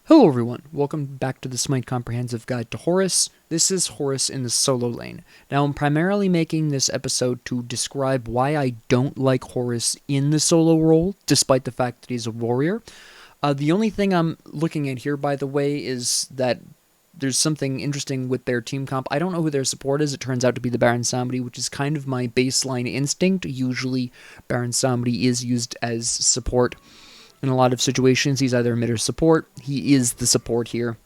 Hello everyone, welcome back to the SMITE Comprehensive Guide to Horus. This is Horus in the solo lane. Now I'm primarily making this episode to describe why I don't like Horus in the solo role, despite the fact that he's a warrior. The only thing I'm looking at here, by the way, is that there's something interesting with their team comp. I don't know who their support is. It turns out to be the Baron Samedi, which is kind of my baseline instinct. Usually Baron Samedi is used as support. In a lot of situations, he's either mid or support. He is the support here.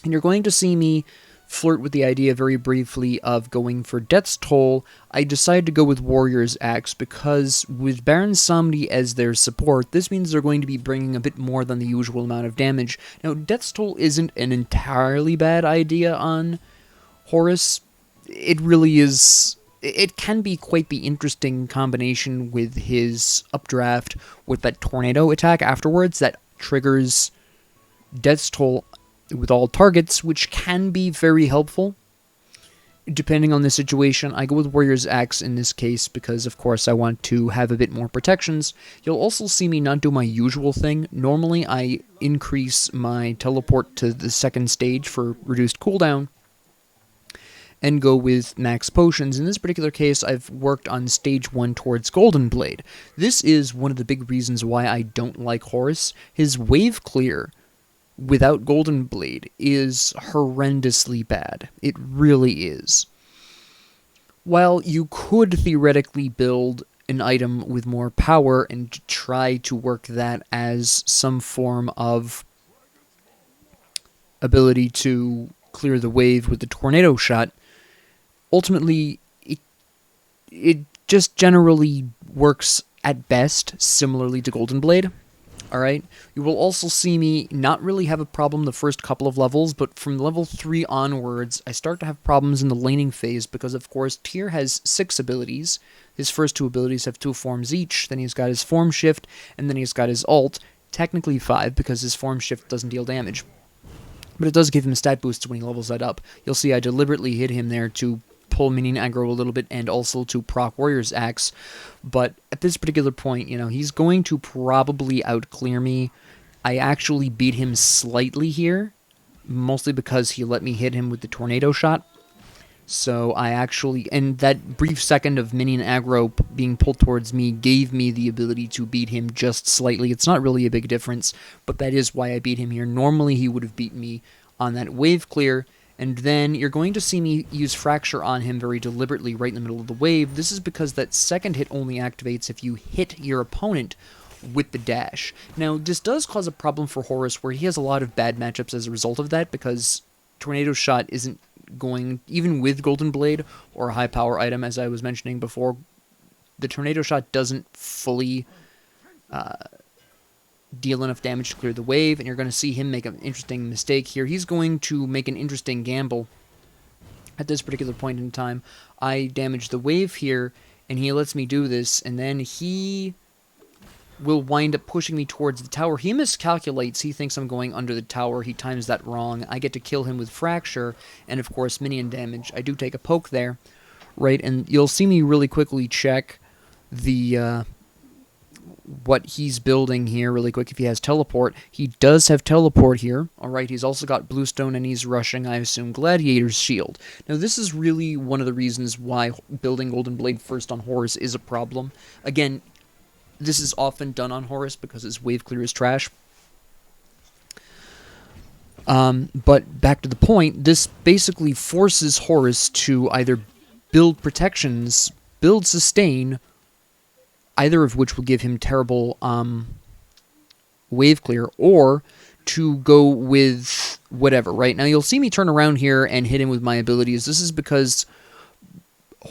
And you're going to see me flirt with the idea very briefly of going for Death's Toll. I decided to go with Warrior's Axe because with Baron Samedi as their support, this means they're going to be bringing a bit more than the usual amount of damage. Now, Death's Toll isn't an entirely bad idea on Horus. It really is. It can be quite the interesting combination with his updraft with that tornado attack afterwards that triggers Death's Toll with all targets, which can be very helpful. Depending on the situation, I go with Warrior's Axe in this case because, of course, I want to have a bit more protections. You'll also see me not do my usual thing. Normally, I increase my teleport to the second stage for reduced cooldown and go with max potions. In this particular case, I've worked on stage 1 towards Golden Blade. This is one of the big reasons why I don't like Horus. His wave clear without Golden Blade is horrendously bad. It really is. While you could theoretically build an item with more power and try to work that as some form of ability to clear the wave with the tornado shot, ultimately, it just generally works at best similarly to Golden Blade. Alright? You will also see me not really have a problem the first couple of levels, but from level 3 onwards, I start to have problems in the laning phase because, of course, Tyr has 6 abilities. His first 2 abilities have 2 forms each, then he's got his form shift, and then he's got his ult. Technically 5, because his form shift doesn't deal damage. But it does give him stat boosts when he levels that up. You'll see I deliberately hit him there to pull minion aggro a little bit and also to proc Warrior's Axe. But at this particular point, he's going to probably outclear me. I actually beat him slightly here, mostly because he let me hit him with the tornado shot. So I actually, and that brief second of minion aggro being pulled towards me gave me the ability to beat him just slightly. It's not really a big difference, but that is why I beat him here. Normally he would have beaten me on that wave clear, and then you're going to see me use Fracture on him very deliberately right in the middle of the wave. This is because that second hit only activates if you hit your opponent with the dash. Now, this does cause a problem for Horus where he has a lot of bad matchups as a result of that, because Tornado Shot isn't going, even with Golden Blade or a high power item, as I was mentioning before, the Tornado Shot doesn't fully deal enough damage to clear the wave, and you're going to see him make an interesting mistake here. He's going to make an interesting gamble at this particular point in time. I damage the wave here, and he lets me do this, and then he will wind up pushing me towards the tower. He miscalculates. He thinks I'm going under the tower. He times that wrong. I get to kill him with Fracture, and of course minion damage. I do take a poke there, right? And you'll see me really quickly check the what he's building here really quick. If he has teleport, he does have teleport here. Alright, he's also got bluestone and he's rushing, I assume, Gladiator's Shield. Now this is really one of the reasons why building Golden Blade first on Horus is a problem. Again, this is often done on Horus because his wave clear is trash. But back to the point, this basically forces Horus to either build protections, build sustain, either of which will give him terrible wave clear, or to go with whatever, right? Now you'll see me turn around here and hit him with my abilities. This is because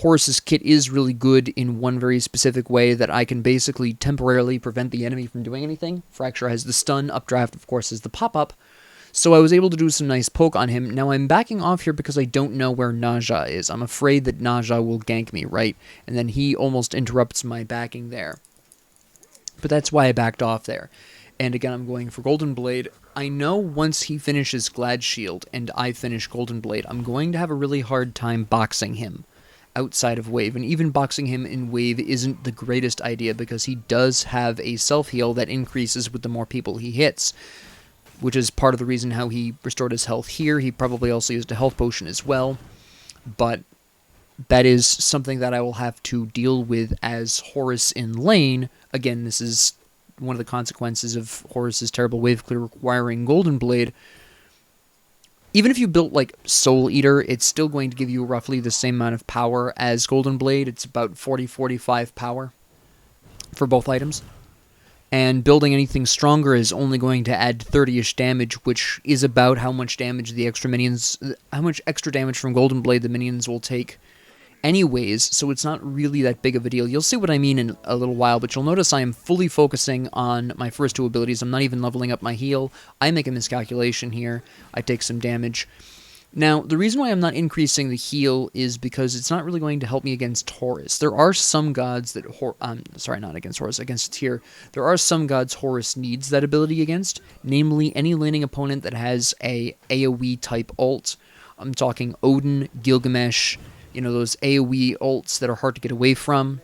Horus's kit is really good in one very specific way that I can basically temporarily prevent the enemy from doing anything. Fracture has the stun, Updraft, of course, is the pop-up. So I was able to do some nice poke on him. Now I'm backing off here because I don't know where Naja is. I'm afraid that Naja will gank me, right? And then he almost interrupts my backing there. But that's why I backed off there. And again, I'm going for Golden Blade. I know once he finishes Glad Shield and I finish Golden Blade, I'm going to have a really hard time boxing him outside of Wave. And even boxing him in Wave isn't the greatest idea because he does have a self-heal that increases with the more people he hits. which is part of the reason how he restored his health here. He probably also used a health potion as well, but that is something that I will have to deal with as Horus in lane. Again, this is one of the consequences of Horus's terrible wave clear requiring Golden Blade. Even if you built like Soul Eater, it's still going to give you roughly the same amount of power as Golden Blade. It's about 40-45 power for both items. And building anything stronger is only going to add 30-ish damage, which is about how much damage the extra minions, how much extra damage from Golden Blade the minions will take anyways, so it's not really that big of a deal. You'll see what I mean in a little while, but you'll notice I am fully focusing on my first two abilities. I'm not even leveling up my heal. I make a miscalculation here. I take some damage. Now, the reason why I'm not increasing the heal is because it's not really going to help me against Horus. There are some gods that not against Horus, against Tyr. There are some gods Horus needs that ability against, namely any laning opponent that has a AoE type ult. I'm talking Odin, Gilgamesh, you know, those AoE ults that are hard to get away from.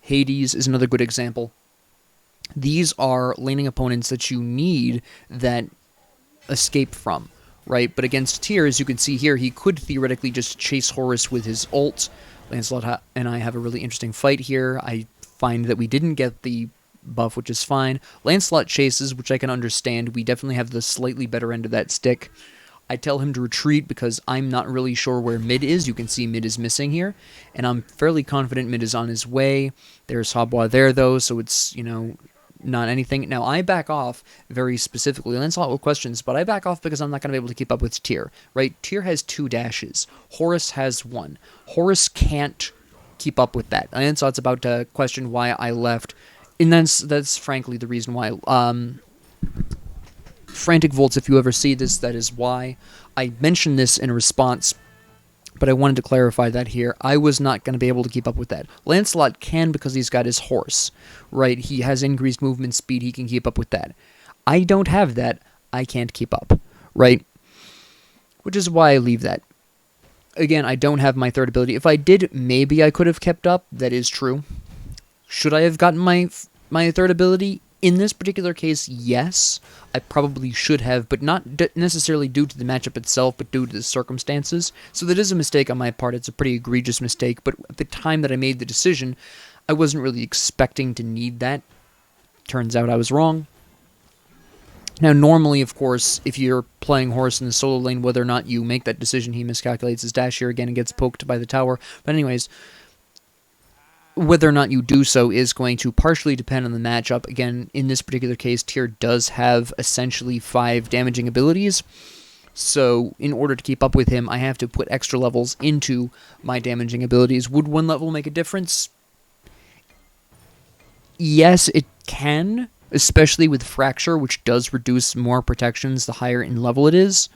Hades is another good example. These are laning opponents that you need that escape from, right? But against Tyr, as you can see here, he could theoretically just chase Horus with his ult. Lancelot and I have a really interesting fight here. I find that we didn't get the buff, which is fine. Lancelot chases, which I can understand. We definitely have the slightly better end of that stick. I tell him to retreat because I'm not really sure where mid is. You can see mid is missing here, and I'm fairly confident mid is on his way. There's Habois there, though, so it's, you know, not anything. Now, I back off very specifically. Lancelot with questions, but I back off because I'm not going to be able to keep up with Tyr, right? Tyr has 2 dashes. Horus has 1. Horus can't keep up with that. Lancelot's about to question why I left, and that's frankly the reason why. Frantic Volts, if you ever see this, that is why. I mentioned this in response, but I wanted to clarify that here. I was not going to be able to keep up with that. Lancelot can because he's got his horse, right? He has increased movement speed, he can keep up with that. I don't have that, I can't keep up, right? Which is why I leave that. Again, I don't have my third ability. If I did, maybe I could have kept up, that is true. Should I have gotten my third ability? In this particular case, yes, I probably should have, but not necessarily due to the matchup itself, but due to the circumstances. So that is a mistake on my part. It's a pretty egregious mistake, but at the time that I made the decision, I wasn't really expecting to need that. Turns out I was wrong. Now, normally, of course, if you're playing Horus in the solo lane, whether or not you make that decision, he miscalculates his dash here again and gets poked by the tower. But anyways, whether or not you do so is going to partially depend on the matchup. Again, in this particular case, Tyr does have essentially 5 damaging abilities. So, in order to keep up with him, I have to put extra levels into my damaging abilities. Would 1 level make a difference? Yes, it can, especially with Fracture, which does reduce more protections the higher in level it is.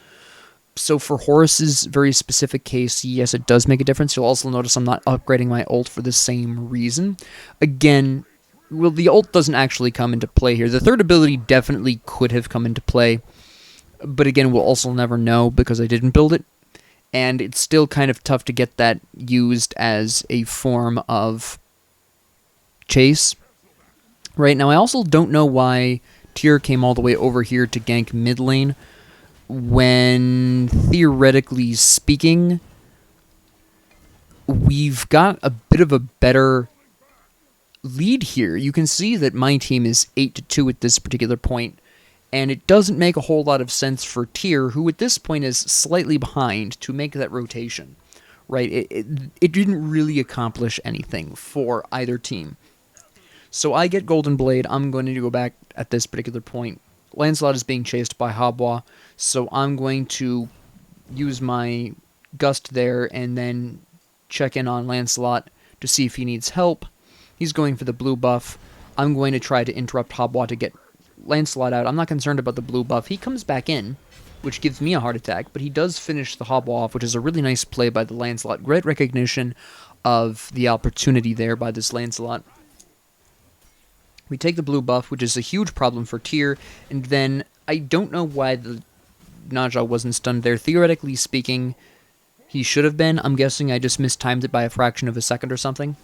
So for Horus's very specific case, yes, it does make a difference. You'll also notice I'm not upgrading my ult for the same reason. Again, well, the ult doesn't actually come into play here. The third ability definitely could have come into play, but again, we'll also never know because I didn't build it. And it's still kind of tough to get that used as a form of chase. Right, now I also don't know why Tyr came all the way over here to gank mid lane, when, theoretically speaking, we've got a bit of a better lead here. You can see that my team is 8-2 at this particular point, and it doesn't make a whole lot of sense for Tyr, who at this point is slightly behind, to make that rotation. Right? It didn't really accomplish anything for either team. So I get Golden Blade. I'm going to go back at this particular point. Lancelot is being chased by Habois, so I'm going to use my Gust there and then check in on Lancelot to see if he needs help. He's going for the blue buff. I'm going to try to interrupt Habois to get Lancelot out. I'm not concerned about the blue buff. He comes back in, which gives me a heart attack, but he does finish the Habois off, which is a really nice play by the Lancelot. Great recognition of the opportunity there by this Lancelot. We take the blue buff, which is a huge problem for Tyr, and then I don't know why the Naja wasn't stunned there. Theoretically speaking, he should have been. I'm guessing I just mistimed it by a fraction of a second or something.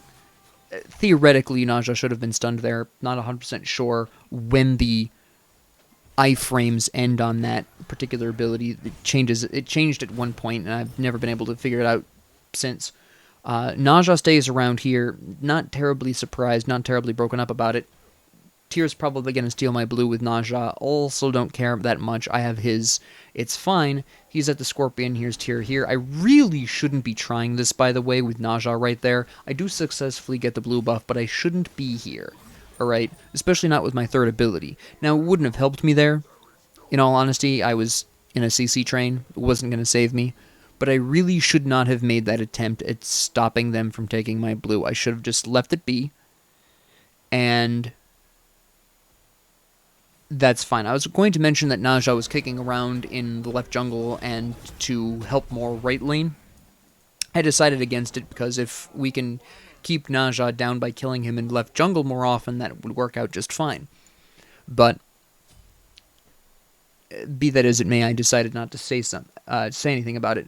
Theoretically, Naja should have been stunned there. Not 100% sure when the iframes end on that particular ability. It changed at one point, and I've never been able to figure it out since. Naja stays around here, not terribly surprised, not terribly broken up about it. Tyr's probably going to steal my blue with Naja. Also don't care that much. I have his. It's fine. He's at the Scorpion. Here's Tyr here. I really shouldn't be trying this, by the way, with Naja right there. I do successfully get the blue buff, but I shouldn't be here. Alright? Especially not with my third ability. Now, it wouldn't have helped me there. In all honesty, I was in a CC train. It wasn't going to save me. But I really should not have made that attempt at stopping them from taking my blue. I should have just left it be. And that's fine. I was going to mention that Naja was kicking around in the left jungle and to help more right lane. I decided against it because if we can keep Naja down by killing him in left jungle more often, that would work out just fine. But be that as it may, I decided not to say anything about it.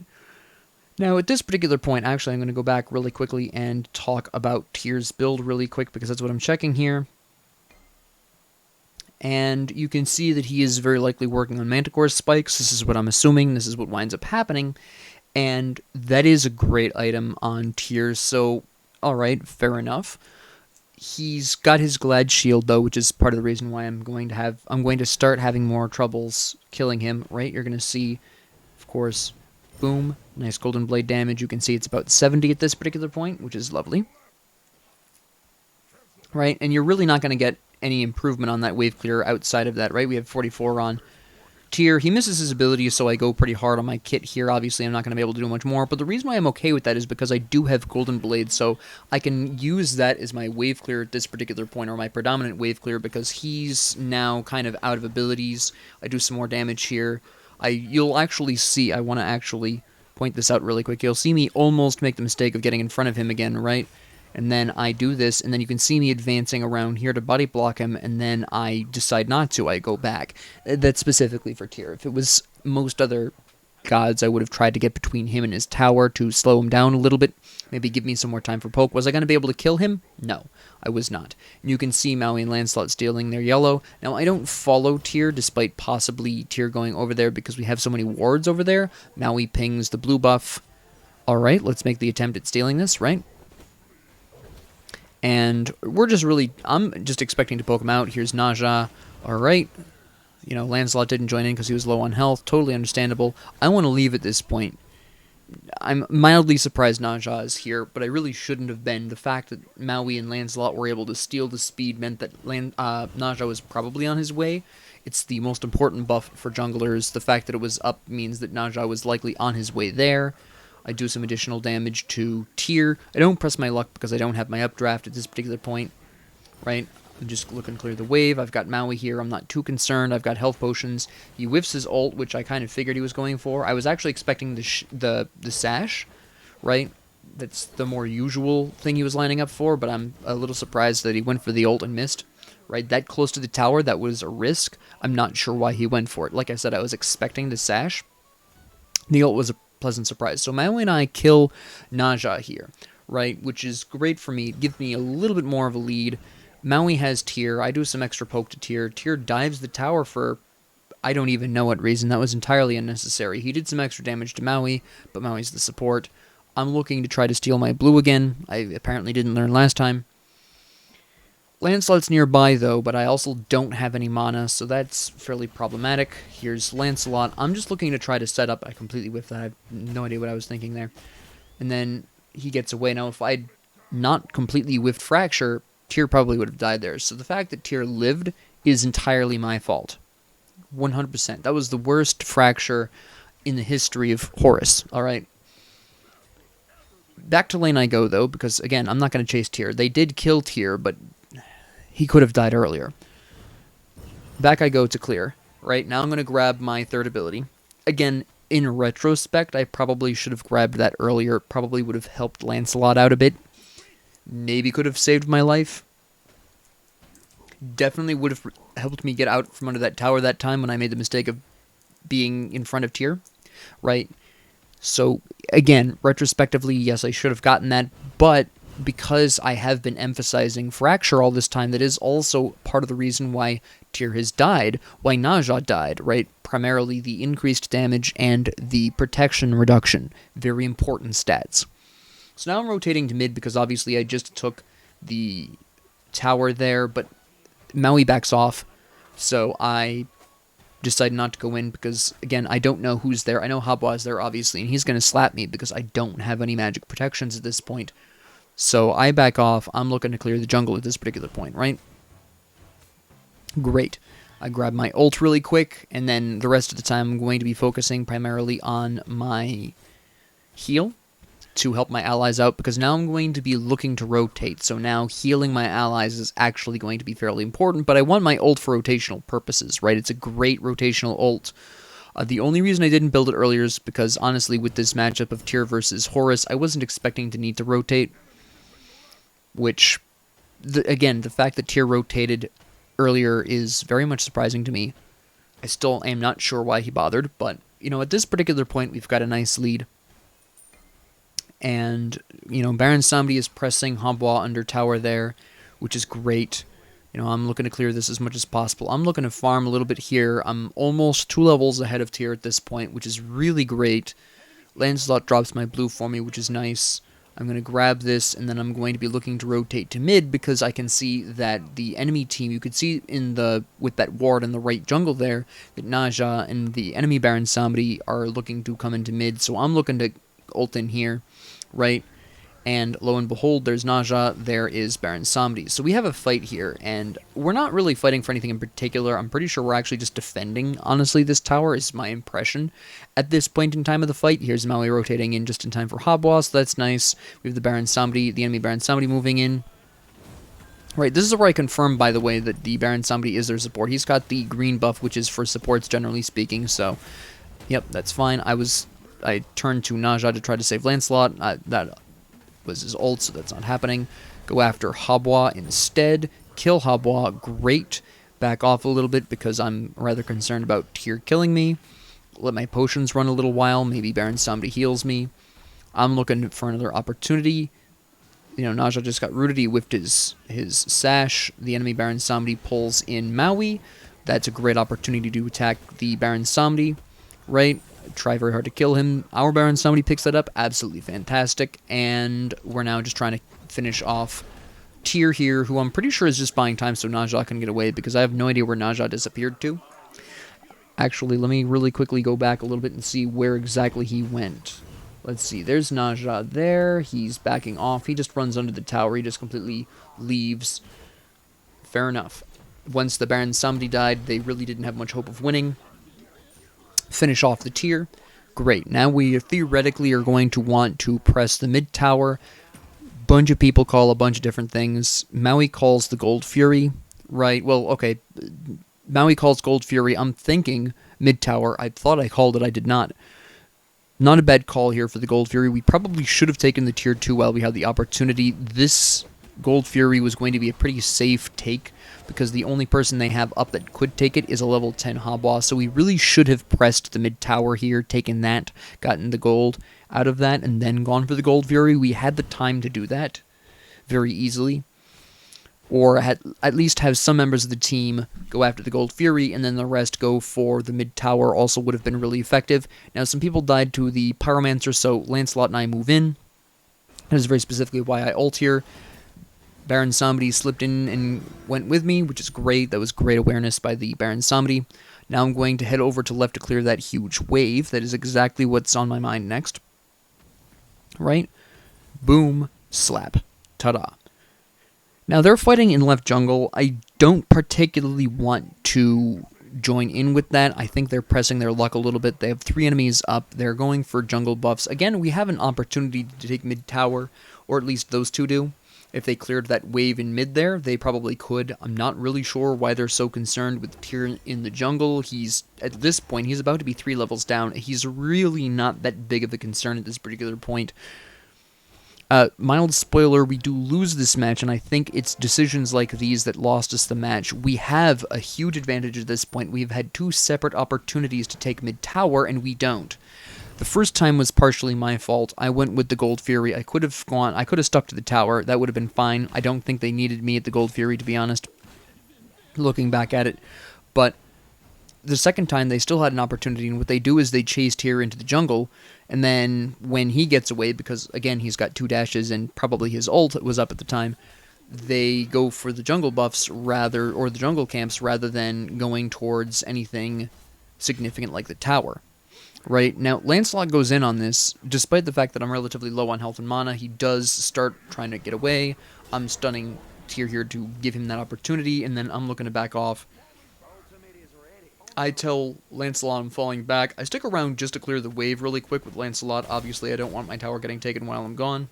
Now, at this particular point, actually, I'm going to go back really quickly and talk about Tyr's build really quick, because that's what I'm checking here. And you can see that he is very likely working on Manticore spikes. This is what I'm assuming. This is what winds up happening. And that is a great item on Tyr, so, alright, fair enough. He's got his Glad Shield, though, which is part of the reason why I'm going to start having more troubles killing him, right? You're going to see, of course, boom, nice Golden Blade damage. You can see it's about 70 at this particular point, which is lovely. Right, and you're really not going to get any improvement on that wave clear outside of that, right? We have 44 on Tyr. He misses his ability, so I go pretty hard on my kit here. Obviously, I'm not going to be able to do much more, but the reason why I'm okay with that is because I do have Golden Blade, so I can use that as my wave clear at this particular point, or my predominant wave clear, because he's now kind of out of abilities. I do some more damage here. You'll actually see, I want to actually point this out really quick. You'll see me almost make the mistake of getting in front of him again, right? And then I do this, and then you can see me advancing around here to body block him, and then I decide not to. I go back. That's specifically for Tyr. If it was most other gods, I would have tried to get between him and his tower to slow him down a little bit, maybe give me some more time for poke. Was I going to be able to kill him? No, I was not. And you can see Maui and Lancelot stealing their yellow. Now, I don't follow Tyr, despite possibly Tyr going over there, because we have so many wards over there. Maui pings the blue buff. Alright, let's make the attempt at stealing this, right? And I'm just expecting to poke him out. Here's Naja. Alright. You know, Lancelot didn't join in because he was low on health. Totally understandable. I want to leave at this point. I'm mildly surprised Naja is here, but I really shouldn't have been. The fact that Maui and Lancelot were able to steal the speed meant that Naja was probably on his way. It's the most important buff for junglers. The fact that it was up means that Naja was likely on his way there. I do some additional damage to Tyr. I don't press my luck because I don't have my updraft at this particular point, right? I'm just looking to clear the wave. I've got Maui here. I'm not too concerned. I've got health potions. He whiffs his ult, which I kind of figured he was going for. I was actually expecting the sash, right? That's the more usual thing he was lining up for, but I'm a little surprised that he went for the ult and missed. Right, that close to the tower, that was a risk. I'm not sure why he went for it. Like I said, I was expecting the sash. The ult was a pleasant surprise. So Maui and I kill Naja here, right, which is great for me. It gives me a little bit more of a lead. Maui has Tyr. I do some extra poke to Tyr. Tyr dives the tower for I don't even know what reason. That was entirely unnecessary. He did some extra damage to Maui, but Maui's the support. I'm looking to try to steal my blue again. I apparently didn't learn last time. Lancelot's nearby, though, but I also don't have any mana, so that's fairly problematic. Here's Lancelot. I'm just looking to try to set up. I completely whiffed that. I have no idea what I was thinking there. And then he gets away. Now, if I'd not completely whiffed Fracture, Tyr probably would have died there. So the fact that Tyr lived is entirely my fault. 100%. That was the worst Fracture in the history of Horus, alright? Back to lane I go, though, because, again, I'm not going to chase Tyr. They did kill Tyr, but he could have died earlier. Back I go to clear. Right, now I'm going to grab my third ability. Again, in retrospect, I probably should have grabbed that earlier. It probably would have helped Lancelot out a bit. Maybe could have saved my life. Definitely would have helped me get out from under that tower that time when I made the mistake of being in front of Tyr. Right? So, again, retrospectively, yes, I should have gotten that, but because I have been emphasizing Fracture all this time, that is also part of the reason why Tyr has died, why Naja died, right? Primarily the increased damage and the protection reduction. Very important stats. So now I'm rotating to mid because obviously I just took the tower there, but Maui backs off, so I decide not to go in because, again, I don't know who's there. I know Habwa is there, obviously, and he's going to slap me because I don't have any magic protections at this point. So I back off. I'm looking to clear the jungle at this particular point, right? Great. I grab my ult really quick, and then the rest of the time I'm going to be focusing primarily on my heal to help my allies out, because now I'm going to be looking to rotate. So now healing my allies is actually going to be fairly important, but I want my ult for rotational purposes, right? It's a great rotational ult. The only reason I didn't build it earlier is because, honestly, with this matchup of Tyr versus Horus, I wasn't expecting to need to rotate. Which, again, the fact that Tyr rotated earlier is very much surprising to me. I still am not sure why he bothered, but, you know, at this particular point, we've got a nice lead. And, you know, Baron Samedi is pressing Habwa under tower there, which is great. You know, I'm looking to clear this as much as possible. I'm looking to farm a little bit here. I'm almost 2 levels ahead of Tyr at this point, which is really great. Lancelot drops my blue for me, which is nice. I'm going to grab this, and then I'm going to be looking to rotate to mid, because I can see that the enemy team, you could see in the with that ward in the right jungle there, that Naja and the enemy Baron Samedi are looking to come into mid, so I'm looking to ult in here, right? And lo and behold, there's Naja, there is Baron Samedi. So we have a fight here, and we're not really fighting for anything in particular. I'm pretty sure we're actually just defending, honestly, this tower is my impression. At this point in time of the fight, here's Maui rotating in just in time for Habwa, so that's nice. We have the Baron Samedi, the enemy Baron Samedi moving in. Right, this is where I confirm, by the way, that the Baron Samedi is their support. He's got the green buff, which is for supports, generally speaking, so yep, that's fine. I turned to Naja to try to save Lancelot. That was his ult, so that's not happening. Go after Habwa instead. Kill Habwa, great. Back off a little bit because I'm rather concerned about Tyr killing me. Let my potions run a little while. Maybe Baron Samedi heals me. I'm looking for another opportunity. You know, Naja just got rooted. He whiffed his sash. The enemy Baron Samedi pulls in Maui. That's a great opportunity to attack the Baron Samedi, right? Try very hard to kill him. Our Baron Samedi picks that up. Absolutely fantastic. And we're now just trying to finish off Tyr here, who I'm pretty sure is just buying time so Naja can get away, because I have no idea where Naja disappeared to. Actually, let me really quickly go back a little bit and see where exactly he went. Let's see. There's Naja there. He's backing off. He just runs under the tower. He just completely leaves. Fair enough. Once the Baron Samedi died, they really didn't have much hope of winning. Finish off the Tyr. Great. Now we theoretically are going to want to press the mid tower. Bunch of people call a bunch of different things. Maui calls the Gold Fury, right? Well, okay. Maui calls Gold Fury. I'm thinking mid tower. I thought I called it. I did not. Not a bad call here for the Gold Fury. We probably should have taken the Tier 2 while we had the opportunity. This Gold Fury was going to be a pretty safe take, because the only person they have up that could take it is a level 10 Habwa, so we really should have pressed the mid tower here, taken that, gotten the gold out of that, and then gone for the Gold Fury. We had the time to do that very easily, or at least have some members of the team go after the Gold Fury, and then the rest go for the mid tower. Also would have been really effective. Now, some people died to the Pyromancer, so Lancelot and I move in. That is very specifically why I ult here. Baron Samedi slipped in and went with me, which is great. That was great awareness by the Baron Samedi. Now I'm going to head over to left to clear that huge wave. That is exactly what's on my mind next. Right? Boom. Slap. Ta-da. Now they're fighting in left jungle. I don't particularly want to join in with that. I think they're pressing their luck a little bit. They have 3 enemies up. They're going for jungle buffs. Again, we have an opportunity to take mid tower, or at least those two do. If they cleared that wave in mid there, they probably could. I'm not really sure why they're so concerned with Tyr in the jungle. At this point, he's about to be 3 levels down. He's really not that big of a concern at this particular point. Mild spoiler, we do lose this match, and I think it's decisions like these that lost us the match. We have a huge advantage at this point. We've had 2 separate opportunities to take mid tower, and we don't. The first time was partially my fault. I went with the Gold Fury. I could have stuck to the tower. That would have been fine. I don't think they needed me at the Gold Fury, to be honest, looking back at it. But the second time, they still had an opportunity, and what they do is they chase Tyr into the jungle, and then when he gets away, because, again, he's got 2 dashes, and probably his ult was up at the time, they go for the jungle buffs or the jungle camps, rather than going towards anything significant like the tower. Right, now Lancelot goes in on this, despite the fact that I'm relatively low on health and mana. He does start trying to get away. I'm stunning Tyr here to give him that opportunity, and then I'm looking to back off. I tell Lancelot I'm falling back. I stick around just to clear the wave really quick with Lancelot. Obviously, I don't want my tower getting taken while I'm gone.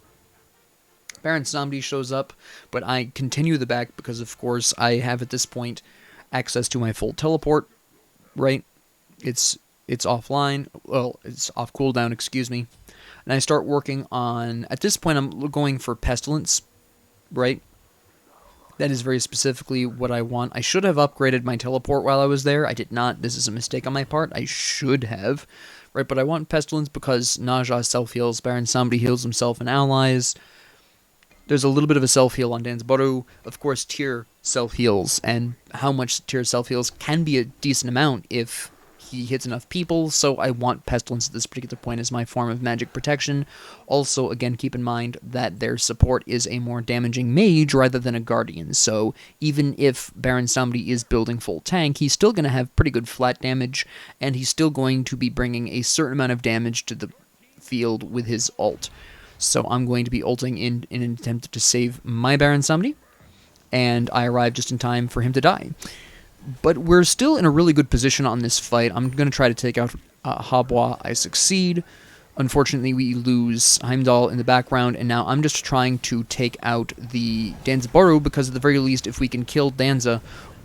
Baron Samedi shows up, but I continue the back because, of course, I have at this point access to my full teleport, right? It's offline. Well, it's off cooldown, excuse me. And I start working on... At this point, I'm going for Pestilence, right? That is very specifically what I want. I should have upgraded my teleport while I was there. I did not. This is a mistake on my part. I should have, right? But I want Pestilence because Naja self-heals. Baron Samedi heals himself and allies. There's a little bit of a self-heal on Danzaburou. Of course, Tyr self-heals, and how much Tyr self-heals can be a decent amount if he hits enough people, so I want Pestilence at this particular point as my form of magic protection. Also, again, keep in mind that their support is a more damaging mage rather than a guardian, so even if Baron Samedi is building full tank, he's still going to have pretty good flat damage, and he's still going to be bringing a certain amount of damage to the field with his ult. So I'm going to be ulting in an attempt to save my Baron Samedi, and I arrive just in time for him to die. But we're still in a really good position on this fight. I'm going to try to take out Habois. I succeed. Unfortunately, we lose Heimdall in the background, and now I'm just trying to take out the Danzaburou, because at the very least, if we can kill Danza,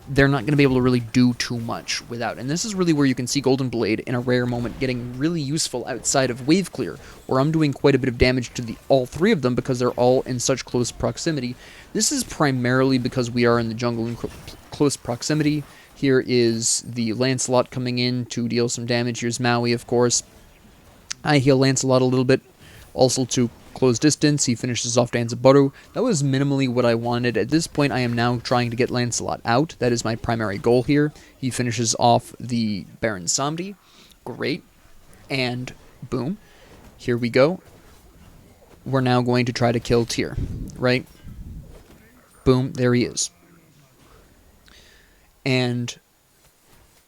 they're not going to be able to really do too much without. And this is really where you can see Golden Blade in a rare moment getting really useful outside of wave clear, where I'm doing quite a bit of damage to all 3 of them because they're all in such close proximity. This is primarily because we are in the jungle in close proximity. Here is the Lancelot coming in to deal some damage. Here's Maui, of course. I heal Lancelot a little bit, also to close distance. He finishes off Danzaburou. That was minimally what I wanted. At this point, I am now trying to get Lancelot out. That is my primary goal here. He finishes off the Baron Samedi. Great. And boom. Here we go. We're now going to try to kill Tyr, right? Boom, there he is. And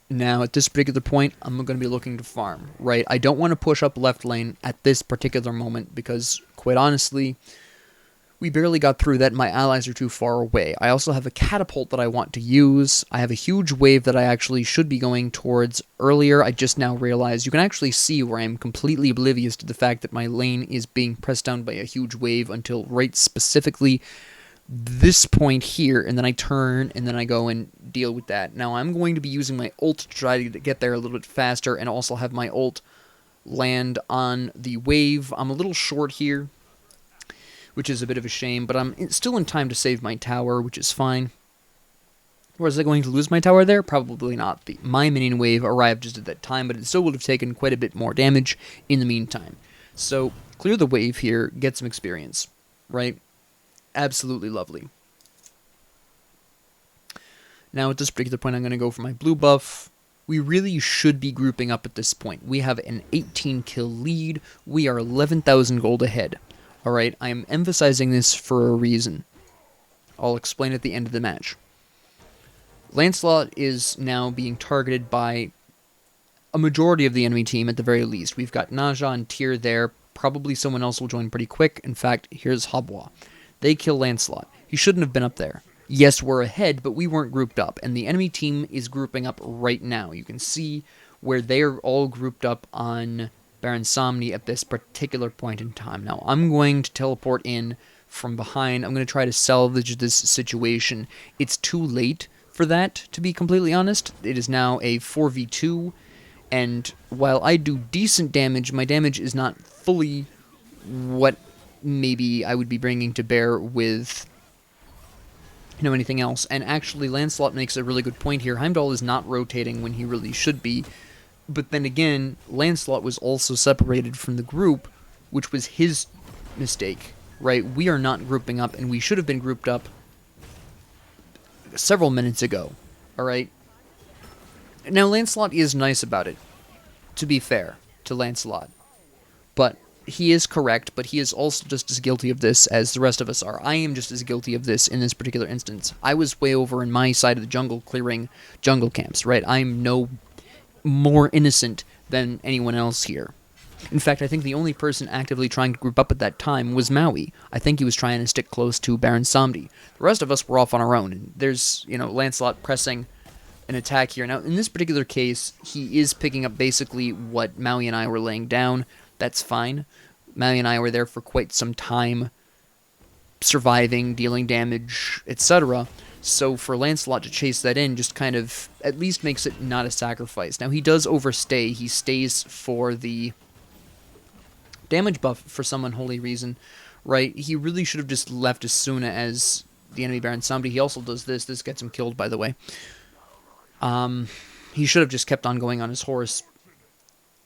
now at this particular point, I'm going to be looking to farm, right? I don't want to push up left lane at this particular moment because, quite honestly, we barely got through that and my allies are too far away. I also have a catapult that I want to use. I have a huge wave that I actually should be going towards earlier. I just now realized you can actually see where I'm completely oblivious to the fact that my lane is being pressed down by a huge wave until right specifically this point here, and then I turn, and then I go and deal with that. Now, I'm going to be using my ult to try to get there a little bit faster, and also have my ult land on the wave. I'm a little short here, which is a bit of a shame, but I'm still in time to save my tower, which is fine. Was I going to lose my tower there? Probably not. My minion wave arrived just at that time, but it still would have taken quite a bit more damage in the meantime. So, clear the wave here, get some experience, right? Absolutely lovely. Now at this particular point, I'm going to go for my blue buff. We really should be grouping up at this point. We have an 18 kill lead. We are 11,000 gold ahead. Alright, I am emphasizing this for a reason. I'll explain at the end of the match. Lancelot is now being targeted by a majority of the enemy team at the very least. We've got Naja and Tyr there. Probably someone else will join pretty quick. In fact, here's Habois. They kill Lancelot. He shouldn't have been up there. Yes, we're ahead, but we weren't grouped up, and the enemy team is grouping up right now. You can see where they're all grouped up on Baron Samedi at this particular point in time. Now, I'm going to teleport in from behind. I'm going to try to salvage this situation. It's too late for that, to be completely honest. It is now a 4v2, and while I do decent damage, my damage is not fully what maybe I would be bringing to bear with, anything else. And actually, Lancelot makes a really good point here. Heimdall is not rotating when he really should be. But then again, Lancelot was also separated from the group, which was his mistake, right? We are not grouping up, and we should have been grouped up several minutes ago, alright? Now, Lancelot is nice about it, to be fair to Lancelot. But he is correct, but he is also just as guilty of this as the rest of us are. I am just as guilty of this in this particular instance. I was way over in my side of the jungle clearing jungle camps, right? I'm no more innocent than anyone else here. In fact, I think the only person actively trying to group up at that time was Maui. I think he was trying to stick close to Baron Samedi. The rest of us were off on our own, and there's, Lancelot pressing an attack here. Now, in this particular case, he is picking up basically what Maui and I were laying down. That's fine. Maui and I were there for quite some time, surviving, dealing damage, etc., so for Lancelot to chase that in just kind of at least makes it not a sacrifice. Now, he does overstay. He stays for the damage buff for some unholy reason, right? He really should have just left as soon as the enemy Baron Samedi. He also does this. This gets him killed, by the way. He should have just kept on going on his horse.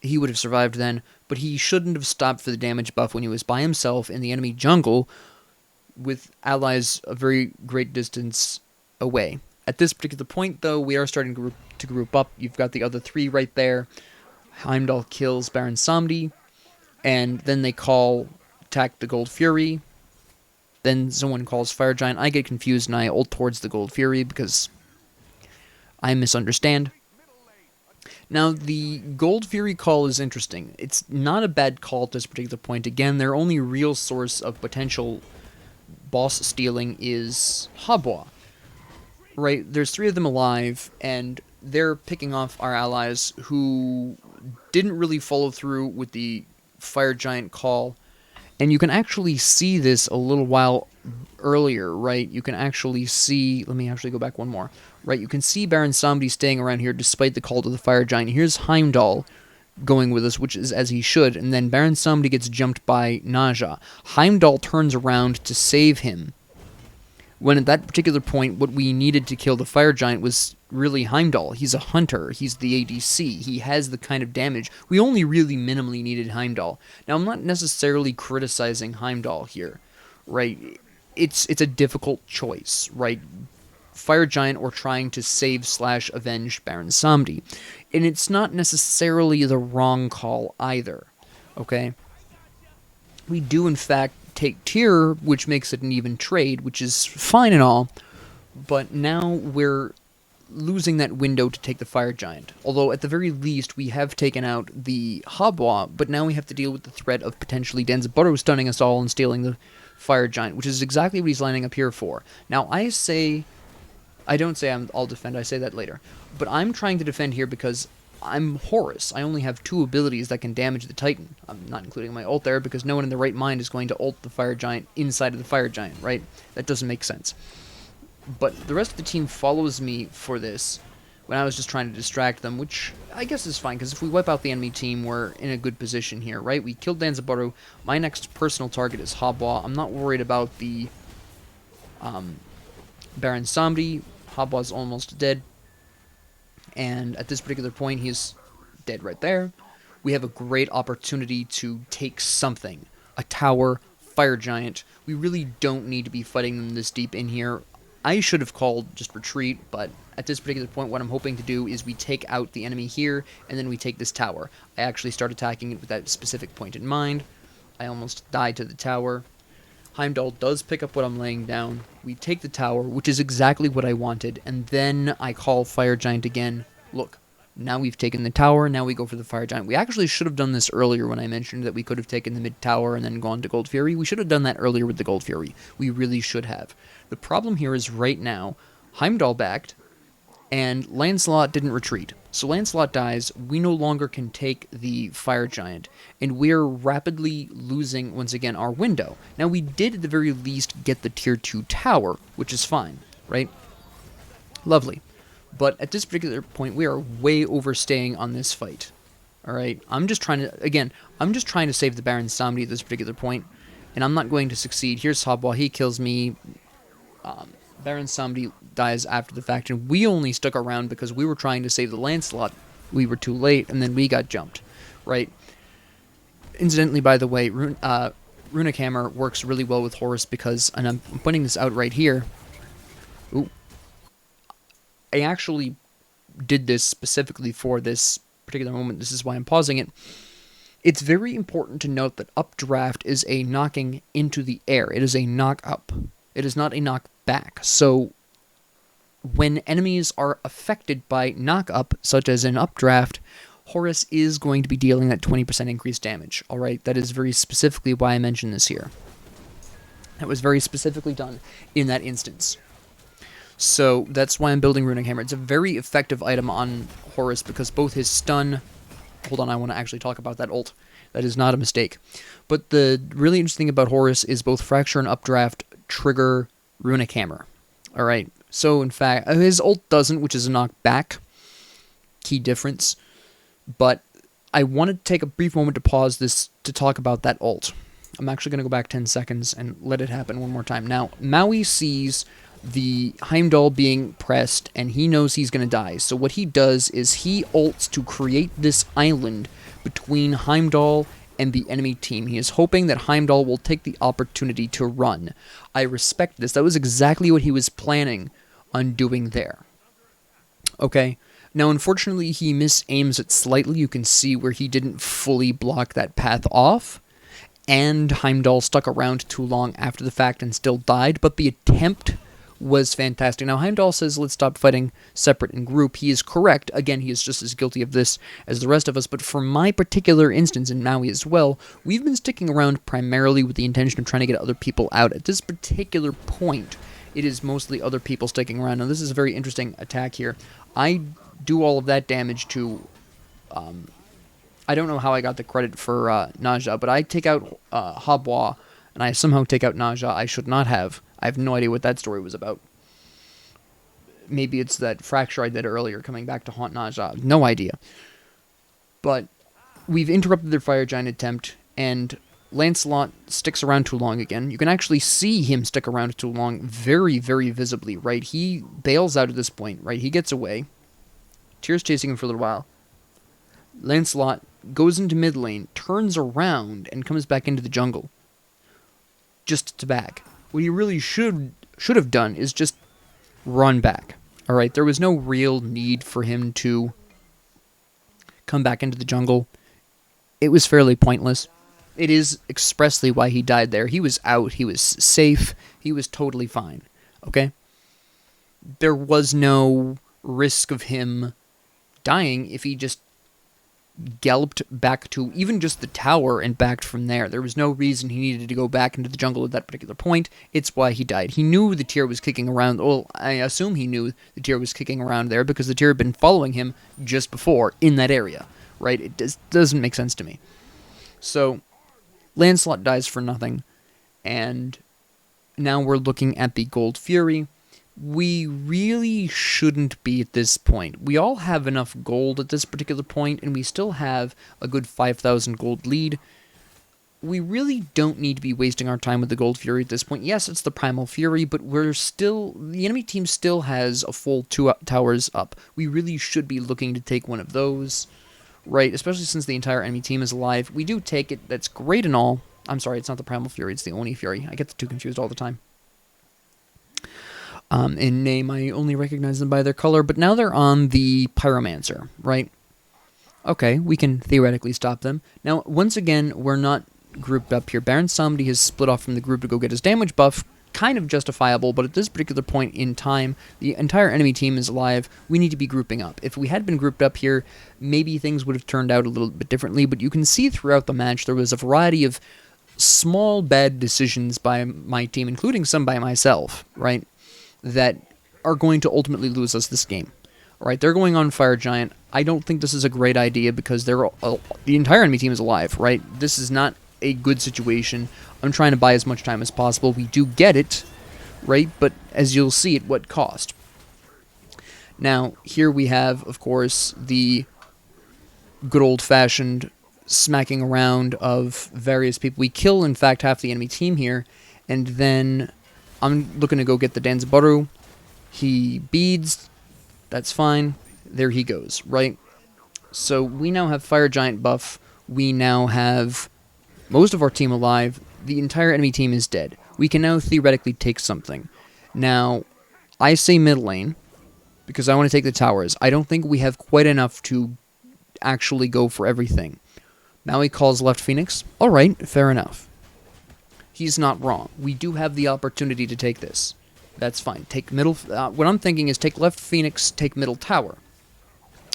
He would have survived then, but he shouldn't have stopped for the damage buff when he was by himself in the enemy jungle with allies a very great distance away. At this particular point, though, we are starting to group up. You've got the other three right there. Heimdall kills Baron Samedi, and then they attack the Gold Fury. Then someone calls Fire Giant. I get confused, and I ult towards the Gold Fury because I misunderstand. Now, the Gold Fury call is interesting. It's not a bad call at this particular point. Again, their only real source of potential boss stealing is Habois. Right, there's three of them alive, and they're picking off our allies who didn't really follow through with the Fire Giant call. And you can actually see this a little while earlier, right? You can actually see... Let me actually go back one more. Right, you can see Baron Samedi staying around here despite the call to the Fire Giant. Here's Heimdall going with us, which is as he should, and then Baron Samedi gets jumped by Naja. Heimdall turns around to save him, when at that particular point, what we needed to kill the Fire Giant was really Heimdall. He's a hunter. He's the ADC. He has the kind of damage. We only really minimally needed Heimdall. Now, I'm not necessarily criticizing Heimdall here, right? It's a difficult choice, right? Fire Giant or trying to save/avenge Baron Samedi. And it's not necessarily the wrong call either, okay? We do, in fact, take tier, which makes it an even trade, which is fine and all, but now we're losing that window to take the Fire Giant. Although, at the very least, we have taken out the Habois, but now we have to deal with the threat of potentially Danzaburou stunning us all and stealing the Fire Giant, which is exactly what he's lining up here for. Now, I don't say I'll defend, I say that later, but I'm trying to defend here because I'm Horus. I only have 2 abilities that can damage the Titan. I'm not including my ult there because no one in their right mind is going to ult the Fire Giant inside of the Fire Giant, right? That doesn't make sense. But the rest of the team follows me for this when I was just trying to distract them, which I guess is fine because if we wipe out the enemy team, we're in a good position here, right? We killed Danzaburou. My next personal target is Habois. I'm not worried about the Baron Samedi. Habois almost dead. And at this particular point, he's dead right there. We have a great opportunity to take something. A tower, Fire Giant. We really don't need to be fighting them this deep in here. I should have called just retreat, but at this particular point, what I'm hoping to do is we take out the enemy here, and then we take this tower. I actually start attacking it with that specific point in mind. I almost died to the tower. Heimdall does pick up what I'm laying down. We take the tower, which is exactly what I wanted, and then I call Fire Giant again. Look, now we've taken the tower, now we go for the Fire Giant. We actually should have done this earlier when I mentioned that we could have taken the mid tower and then gone to Gold Fury. We should have done that earlier with the Gold Fury. We really should have. The problem here is right now, Heimdall backed, and Lancelot didn't retreat. So Lancelot dies, we no longer can take the Fire Giant, and we're rapidly losing, once again, our window. Now, we did at the very least get the tier 2 tower, which is fine, right? Lovely. But at this particular point, we are way overstaying on this fight. Alright, I'm just trying to save the Baron Samedi at this particular point, and I'm not going to succeed. Here's Habois, he kills me. Baron Samedi dies after the fact, and we only stuck around because we were trying to save the Lancelot We were too late, and then we got jumped, right? Incidentally, by the way, Runic Hammer works really well with Horus because, and I'm pointing this out right here. Ooh. I actually did this specifically for this particular moment. This is why I'm pausing it. It's very important to note that updraft is a knocking into the air. It is a knock up. It is not a knock back. So when enemies are affected by knock up, such as an updraft, Horus is going to be dealing that 20% increased damage. Alright, that is very specifically why I mentioned this here. That was very specifically done in that instance. So that's why I'm building Runic Hammer. It's a very effective item on Horus because both his stun... Hold on, I want to actually talk about that ult. That is not a mistake. But the really interesting thing about Horus is both Fracture and Updraft trigger Runic Hammer. Alright, so in fact, his ult doesn't, which is a knockback. Key difference. But I want to take a brief moment to pause this to talk about that ult. I'm actually going to go back 10 seconds and let it happen one more time. Now, Maui sees the Heimdall being pressed, and he knows he's going to die. So what he does is he ults to create this island between Heimdall and the enemy team. He is hoping that Heimdall will take the opportunity to run. I respect this. That was exactly what he was planning on doing there. Okay. Now, unfortunately, he misaims it slightly. You can see where he didn't fully block that path off. And Heimdall stuck around too long after the fact and still died. But the attempt was fantastic. Now, Heimdall says, let's stop fighting separate and group. He is correct. Again, he is just as guilty of this as the rest of us. But for my particular instance, in Maui as well, we've been sticking around primarily with the intention of trying to get other people out. At this particular point, it is mostly other people sticking around. Now, this is a very interesting attack here. I do all of that damage to... I don't know how I got the credit for Naja, but I take out Habois, and I somehow take out Naja. I should not have. I have no idea what that story was about. Maybe it's that fracture I did earlier coming back to haunt Naja. No idea. But we've interrupted their fire giant attempt, and Lancelot sticks around too long again. You can actually see him stick around too long very, very visibly, right? He bails out at this point, right? He gets away. Tyr's chasing him for a little while. Lancelot goes into mid lane, turns around, and comes back into the jungle. Just to back. What he really should have done is just run back. Alright, there was no real need for him to come back into the jungle. It was fairly pointless. It is expressly why he died there. He was out, he was safe, he was totally fine. Okay? There was no risk of him dying if he just galloped back to even just the tower and backed from there. There was no reason he needed to go back into the jungle at that particular point. It's why he died. He knew the Tyr was kicking around. Well, I assume he knew the Tyr was kicking around there because the Tyr had been following him just before in that area, right? It doesn't make sense to me. So, Lancelot dies for nothing, and now we're looking at the Gold Fury. We really shouldn't be at this point. We all have enough gold at this particular point, and we still have a good 5,000 gold lead. We really don't need to be wasting our time with the Gold Fury at this point. Yes, it's the Primal Fury, but the enemy team still has a full 2 towers up. We really should be looking to take one of those, right? Especially since the entire enemy team is alive. We do take it, that's great and all. I'm sorry, it's not the Primal Fury, it's the Oni Fury. I get the two confused all the time. In name, I only recognize them by their color, but now they're on the Pyromancer, right? Okay, we can theoretically stop them. Now, once again, we're not grouped up here. Baron Samedi has split off from the group to go get his damage buff. Kind of justifiable, but at this particular point in time, the entire enemy team is alive. We need to be grouping up. If we had been grouped up here, maybe things would have turned out a little bit differently, but you can see throughout the match there was a variety of small bad decisions by my team, including some by myself, right? That are going to ultimately lose us this game. Alright, they're going on Fire Giant. I don't think this is a great idea because the entire enemy team is alive, right? This is not a good situation. I'm trying to buy as much time as possible. We do get it, right? But as you'll see, at what cost? Now, here we have, of course, the good old-fashioned smacking around of various people. We kill, in fact, half the enemy team here, and then I'm looking to go get the Danzabaru. He beads. That's fine. There he goes, right? So we now have Fire Giant buff. We now have most of our team alive. The entire enemy team is dead. We can now theoretically take something. Now, I say mid lane, because I want to take the towers. I don't think we have quite enough to actually go for everything. Maui calls left Phoenix. Alright, fair enough. He's not wrong. We do have the opportunity to take this. That's fine. Take middle... what I'm thinking is take left Phoenix, take middle tower.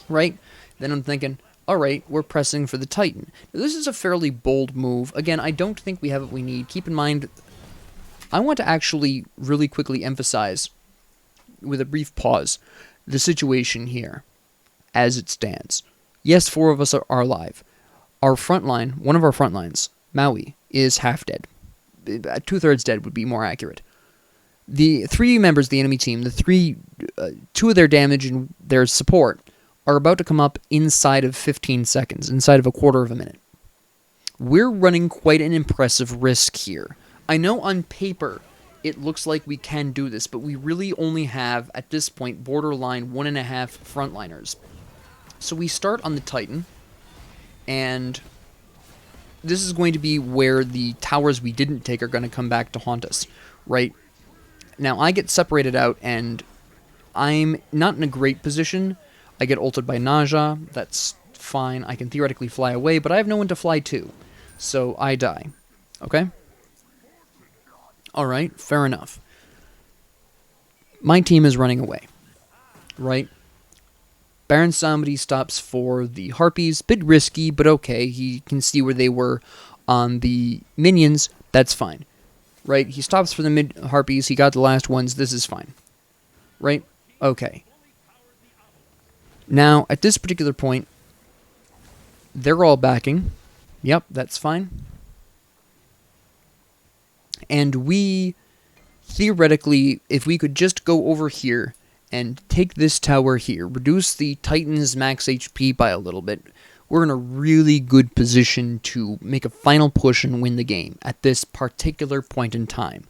Right? Then I'm thinking, alright, we're pressing for the Titan. Now, this is a fairly bold move. Again, I don't think we have what we need. Keep in mind, I want to actually really quickly emphasize, with a brief pause, the situation here as it stands. Yes, 4 of us are alive. Our front line, one of our front lines, Maui, is half dead. 2/3 dead would be more accurate. The 3 members of the enemy team, the 2 of their damage and their support, are about to come up inside of 15 seconds, inside of a quarter of a minute. We're running quite an impressive risk here. I know on paper it looks like we can do this, but we really only have, at this point, borderline 1.5 frontliners. So we start on the Titan, and this is going to be where the towers we didn't take are going to come back to haunt us, right? Now, I get separated out, and I'm not in a great position. I get ulted by Naja. That's fine. I can theoretically fly away, but I have no one to fly to. So I die. Okay? Alright, fair enough. My team is running away. Right? Baron Samedi stops for the Harpies. Bit risky, but okay. He can see where they were on the minions. That's fine. Right? He stops for the mid Harpies. He got the last ones. This is fine. Right? Okay. Now, at this particular point, they're all backing. Yep, that's fine. And we, theoretically, if we could just go over here and take this tower here, reduce the Titan's max HP by a little bit, we're in a really good position to make a final push and win the game at this particular point in time.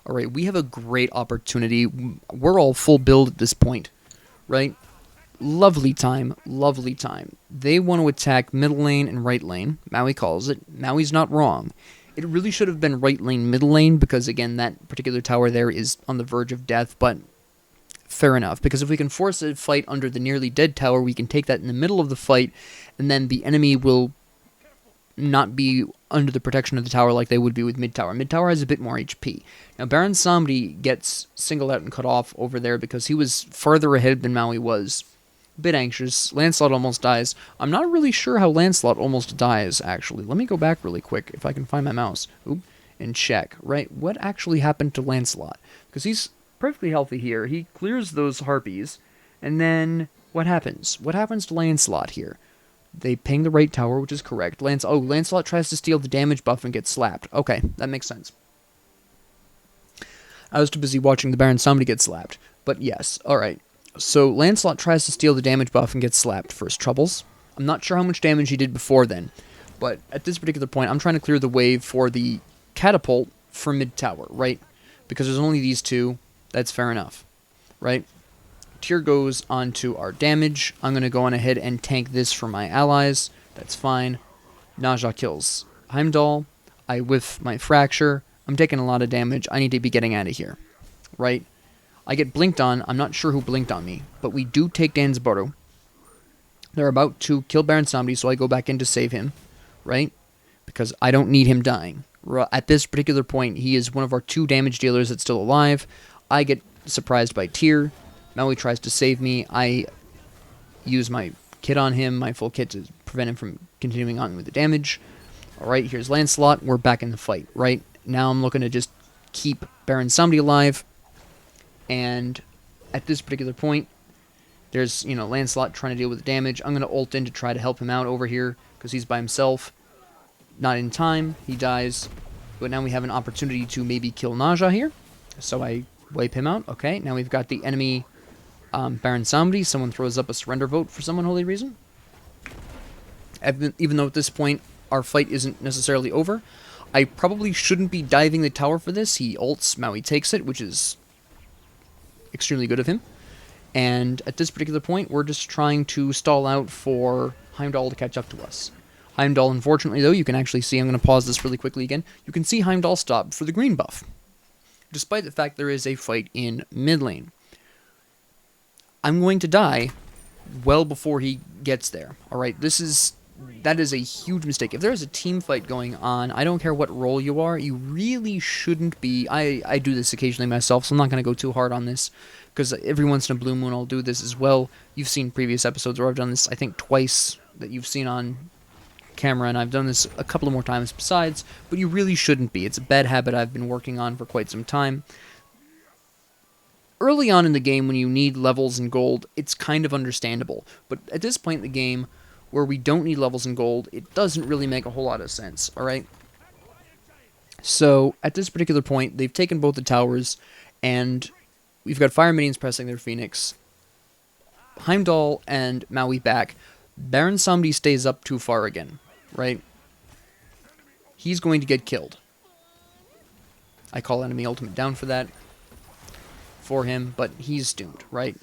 Alright, we have a great opportunity. We're all full build at this point, right? Lovely time, lovely time. They want to attack middle lane and right lane. Maui calls it. Maui's not wrong. It really should have been right lane, middle lane, because again, that particular tower there is on the verge of death, but fair enough. Because if we can force a fight under the nearly dead tower, we can take that in the middle of the fight, and then the enemy will not be under the protection of the tower like they would be with mid tower. Mid tower has a bit more HP. Now, Baron Samedi gets singled out and cut off over there because he was farther ahead than Maui was. Bit anxious. Lancelot almost dies. I'm not really sure how Lancelot almost dies, actually. Let me go back really quick, if I can find my mouse. Oop, and check, right? What actually happened to Lancelot? Because he's perfectly healthy here. He clears those harpies, and then what happens? What happens to Lancelot here? They ping the right tower, which is correct. Lancelot tries to steal the damage buff and gets slapped. Okay, that makes sense. I was too busy watching the Baron Samedi get slapped. But yes, alright. So, Lancelot tries to steal the damage buff and gets slapped for his troubles. I'm not sure how much damage he did before then, but at this particular point, I'm trying to clear the wave for the catapult for mid-tower, right? Because there's only these 2, that's fair enough, right? Tyr goes onto our damage. I'm going to go on ahead and tank this for my allies. That's fine. Naja kills Heimdall. I whiff my fracture. I'm taking a lot of damage. I need to be getting out of here, right? I get blinked on. I'm not sure who blinked on me, but we do take Danzboro. They're about to kill Baron Samedi, so I go back in to save him, right? Because I don't need him dying. At this particular point, he is one of our 2 damage dealers that's still alive. I get surprised by Tyr. Maui tries to save me. I use my kit on him, my full kit, to prevent him from continuing on with the damage. Alright, here's Lancelot. We're back in the fight, right? Now I'm looking to just keep Baron Samedi alive. And at this particular point, there's, Lancelot trying to deal with the damage. I'm going to ult in to try to help him out over here, because he's by himself. Not in time. He dies. But now we have an opportunity to maybe kill Naja here. So I wipe him out. Okay, now we've got the enemy Baron Samedi. Someone throws up a surrender vote for some unholy reason. Even though at this point, our fight isn't necessarily over. I probably shouldn't be diving the tower for this. He ults, Maui takes it, which is extremely good of him. And at this particular point, we're just trying to stall out for Heimdall to catch up to us. Heimdall, unfortunately, though, you can actually see, I'm going to pause this really quickly again, you can see Heimdall stop for the green buff, despite the fact there is a fight in mid lane. I'm going to die well before he gets there. Alright, that is a huge mistake. If there is a team fight going on, I don't care what role you are, you really shouldn't be... I do this occasionally myself, so I'm not going to go too hard on this, because every once in a blue moon I'll do this as well. You've seen previous episodes where I've done this, I think, twice, that you've seen on camera, and I've done this a couple of more times besides, but you really shouldn't be. It's a bad habit I've been working on for quite some time. Early on in the game, when you need levels and gold, it's kind of understandable, but at this point in the game, where we don't need levels and gold, it doesn't really make a whole lot of sense, alright? So, at this particular point, they've taken both the towers, and we've got fire minions pressing their Phoenix. Heimdall and Maui back. Baron Samedi stays up too far again, right? He's going to get killed. I call enemy ultimate down for that. For him, but he's doomed, right?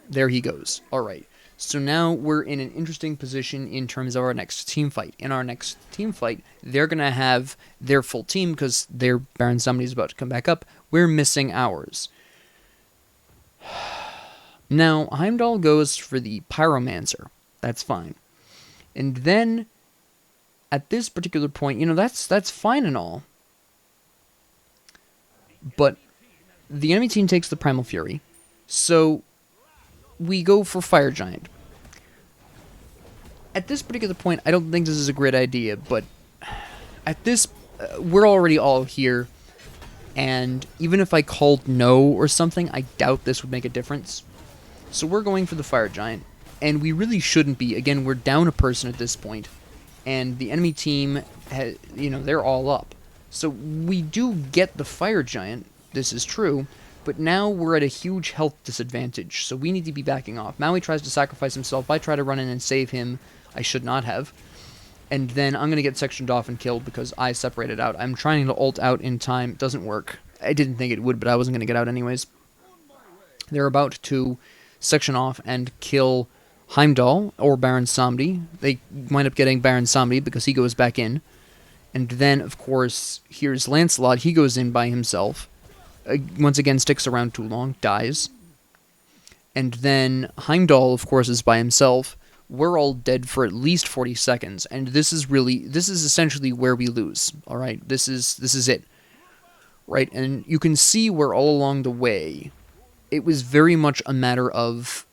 There he goes. Alright. So now we're in an interesting position in terms of our next team fight. In our next team fight, they're going to have their full team because their Baron Samedi is about to come back up. We're missing ours. Now, Heimdall goes for the Pyromancer. That's fine. And then, at this particular point, that's fine and all. But the enemy team takes the Primal Fury. So, we go for Fire Giant. At this particular point, I don't think this is a great idea, but at this, we're already all here. And even if I called no or something, I doubt this would make a difference. So we're going for the Fire Giant, and we really shouldn't be. Again, we're down a person at this point, and the enemy team, they're all up. So we do get the Fire Giant, this is true, but now we're at a huge health disadvantage, so we need to be backing off. Maui tries to sacrifice himself, I try to run in and save him, I should not have. And then I'm going to get sectioned off and killed because I separated out. I'm trying to ult out in time, it doesn't work. I didn't think it would, but I wasn't going to get out anyways. They're about to section off and kill Heimdall or Baron Samedi. They wind up getting Baron Samedi because he goes back in. And then, of course, here's Lancelot. He goes in by himself. Once again, sticks around too long, dies. And then Heimdall, of course, is by himself. We're all dead for at least 40 seconds. And this is essentially where we lose. Alright, this is it. Right, and you can see where all along the way, it was very much a matter of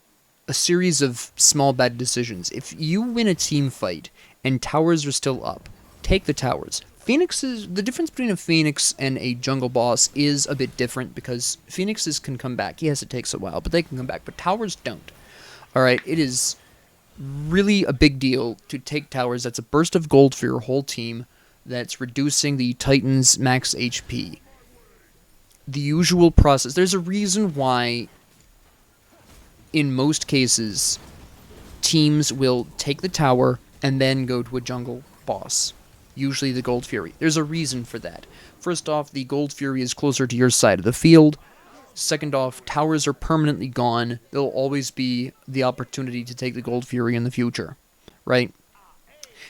a series of small bad decisions. If you win a team fight and towers are still up, take the towers. The difference between a Phoenix and a jungle boss is a bit different because Phoenixes can come back. Yes, it takes a while, but they can come back, but towers don't. Alright, it is really a big deal to take towers. That's a burst of gold for your whole team. That's reducing the Titan's max HP. The usual process. There's a reason why, in most cases, teams will take the tower and then go to a jungle boss. Usually the Gold Fury. There's a reason for that. First off, the Gold Fury is closer to your side of the field. Second off, towers are permanently gone. There'll always be the opportunity to take the Gold Fury in the future. Right?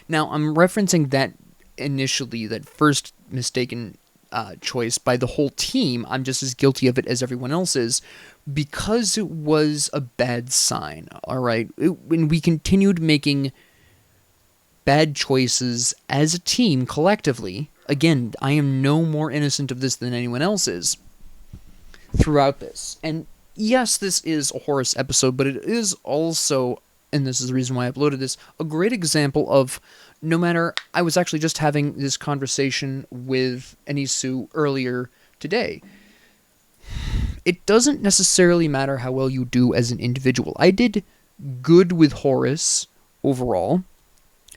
Now, I'm referencing that initially, that first mistaken choice by the whole team. I'm just as guilty of it as everyone else is, because it was a bad sign, alright? When we continued making bad choices as a team, collectively, again, I am no more innocent of this than anyone else is, throughout this. And yes, this is a Horus episode, but it is also, and this is the reason why I uploaded this, a great example of no matter, I was actually just having this conversation with Anisu earlier today. It doesn't necessarily matter how well you do as an individual. I did good with Horus overall,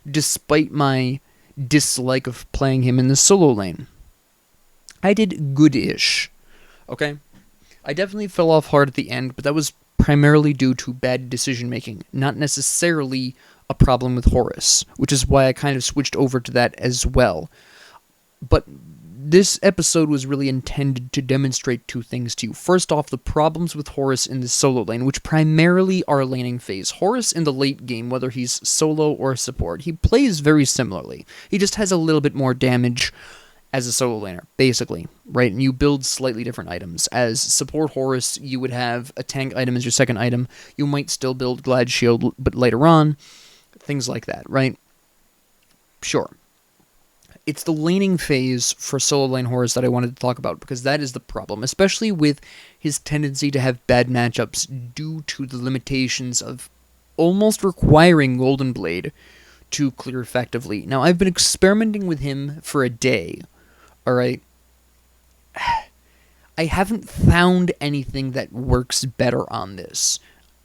despite my dislike of playing him in the solo lane. I did good-ish, okay? I definitely fell off hard at the end, but that was primarily due to bad decision-making, not necessarily a problem with Horus, which is why I kind of switched over to that as well. But this episode was really intended to demonstrate two things to you. First off, the problems with Horus in the solo lane, which primarily are laning phase. Horus in the late game, whether he's solo or support, he plays very similarly. He just has a little bit more damage as a solo laner, basically, right? And you build slightly different items. As support Horus, you would have a tank item as your second item. You might still build Glad Shield, but later on, things like that, right? Sure. It's the laning phase for solo lane Horus that I wanted to talk about, because that is the problem, especially with his tendency to have bad matchups due to the limitations of almost requiring Golden Blade to clear effectively. Now, I've been experimenting with him for a day, alright? I haven't found anything that works better on this.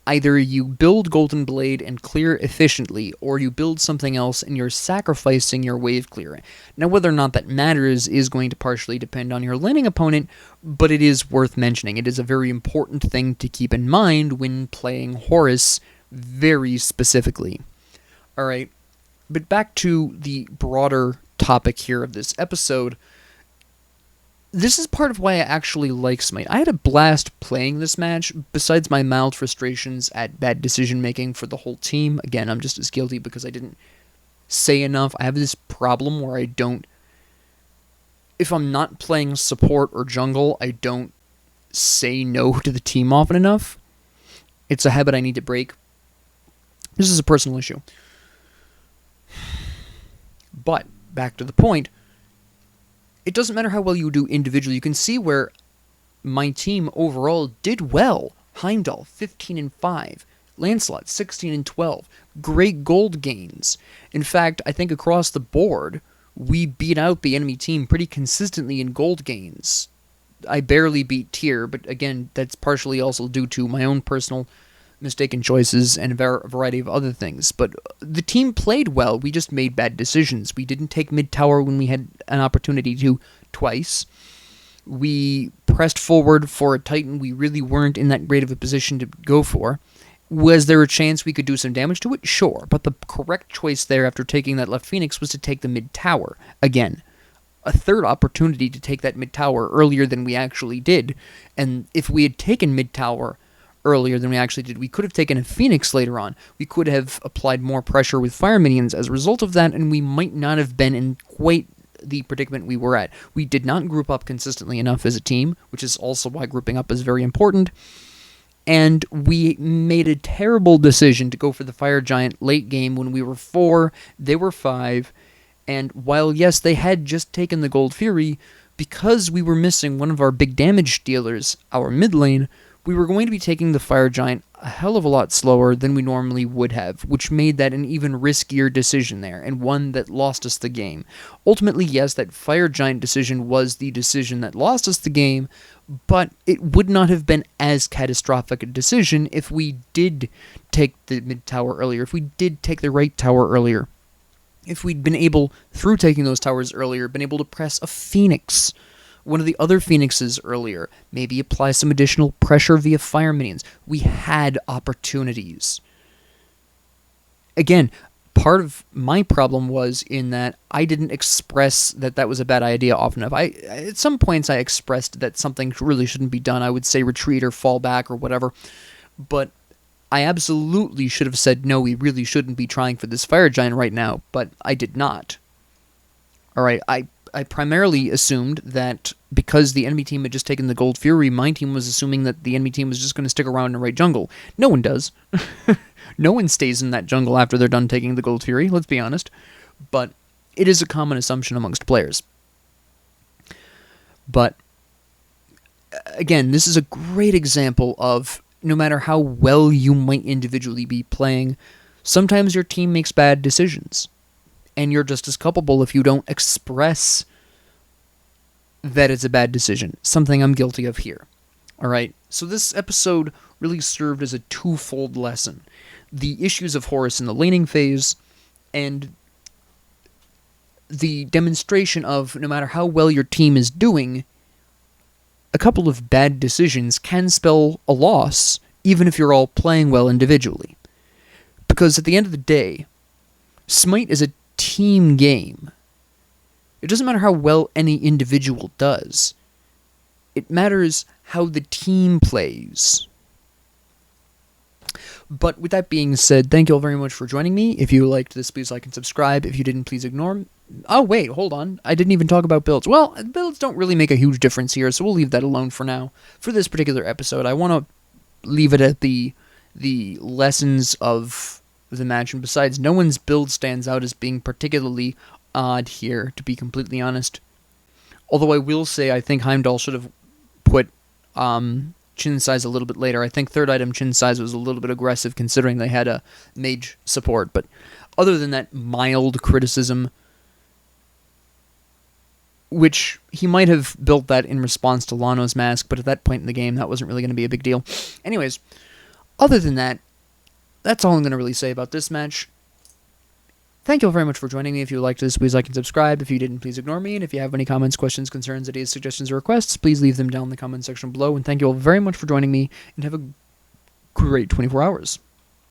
Either you build Golden Blade and clear efficiently, or you build something else and you're sacrificing your wave clear. Now, whether or not that matters is going to partially depend on your laning opponent, but it is worth mentioning. It is a very important thing to keep in mind when playing Horus very specifically. Alright, but back to the broader topic here of this episode. This is part of why I actually like SMITE. I had a blast playing this match, besides my mild frustrations at bad decision-making for the whole team. Again, I'm just as guilty because I didn't say enough. I have this problem where I don't... If I'm not playing support or jungle, I don't say no to the team often enough. It's a habit I need to break. This is a personal issue. But, back to the point, it doesn't matter how well you do individually. You can see where my team overall did well. Heimdall, 15-5. Lancelot, 16-12. Great gold gains. In fact, I think across the board, we beat out the enemy team pretty consistently in gold gains. I barely beat Tyr, but again, that's partially also due to my own personal mistaken choices and a variety of other things. But the team played well, we just made bad decisions. We didn't take mid-tower when we had an opportunity to twice. We pressed forward for a Titan we really weren't in that great of a position to go for. Was there a chance we could do some damage to it? Sure, but the correct choice there after taking that left Phoenix was to take the mid-tower. Again, a third opportunity to take that mid-tower earlier than we actually did, and if we had taken mid-tower earlier than we actually did, we could have taken a Phoenix later on. We could have applied more pressure with Fire Minions as a result of that, and we might not have been in quite the predicament we were at. We did not group up consistently enough as a team, which is also why grouping up is very important, and we made a terrible decision to go for the Fire Giant late game when we were 4, they were 5, and while yes, they had just taken the Gold Fury, because we were missing one of our big damage dealers, our mid lane, we were going to be taking the Fire Giant a hell of a lot slower than we normally would have, which made that an even riskier decision there, and one that lost us the game. Ultimately, yes, that Fire Giant decision was the decision that lost us the game, but it would not have been as catastrophic a decision if we did take the mid-tower earlier, if we did take the right tower earlier, if we'd been able, through taking those towers earlier, been able to press a Phoenix, one of the other Phoenixes earlier, maybe apply some additional pressure via Fire Minions. We had opportunities. Again, part of my problem was in that I didn't express that that was a bad idea often enough. At some points I expressed that something really shouldn't be done. I would say retreat or fall back or whatever, but I absolutely should have said, no, we really shouldn't be trying for this Fire Giant right now, but I did not. Alright, I primarily assumed that because the enemy team had just taken the Gold Fury, my team was assuming that the enemy team was just going to stick around in the right jungle. No one does. No one stays in that jungle after they're done taking the Gold Fury, let's be honest. But it is a common assumption amongst players. But, again, this is a great example of no matter how well you might individually be playing, sometimes your team makes bad decisions. And you're just as culpable if you don't express that it's a bad decision. Something I'm guilty of here. Alright, so this episode really served as a twofold lesson. The issues of Horus in the laning phase, and the demonstration of no matter how well your team is doing, a couple of bad decisions can spell a loss, even if you're all playing well individually. Because at the end of the day, SMITE is a team game. It doesn't matter how well any individual does. It matters how the team plays. But with that being said, thank you all very much for joining me. If you liked this, please like and subscribe. If you didn't, please ignore. Oh, wait, hold on. I didn't even talk about builds. Well, builds don't really make a huge difference here, so we'll leave that alone for now. For this particular episode, I want to leave it at the lessons of the match. And besides, no one's build stands out as being particularly odd here, to be completely honest. Although I will say I think Heimdall should have put chin size a little bit later. I think third item chin size was a little bit aggressive considering they had a mage support. But other than that mild criticism, which he might have built that in response to Lano's mask, but at that point in the game that wasn't really going to be a big deal. Anyways, other than that, that's all I'm going to really say about this match. Thank you all very much for joining me. If you liked this, please like and subscribe. If you didn't, please ignore me. And if you have any comments, questions, concerns, ideas, suggestions, or requests, please leave them down in the comment section below. And thank you all very much for joining me, and have a great 24 hours.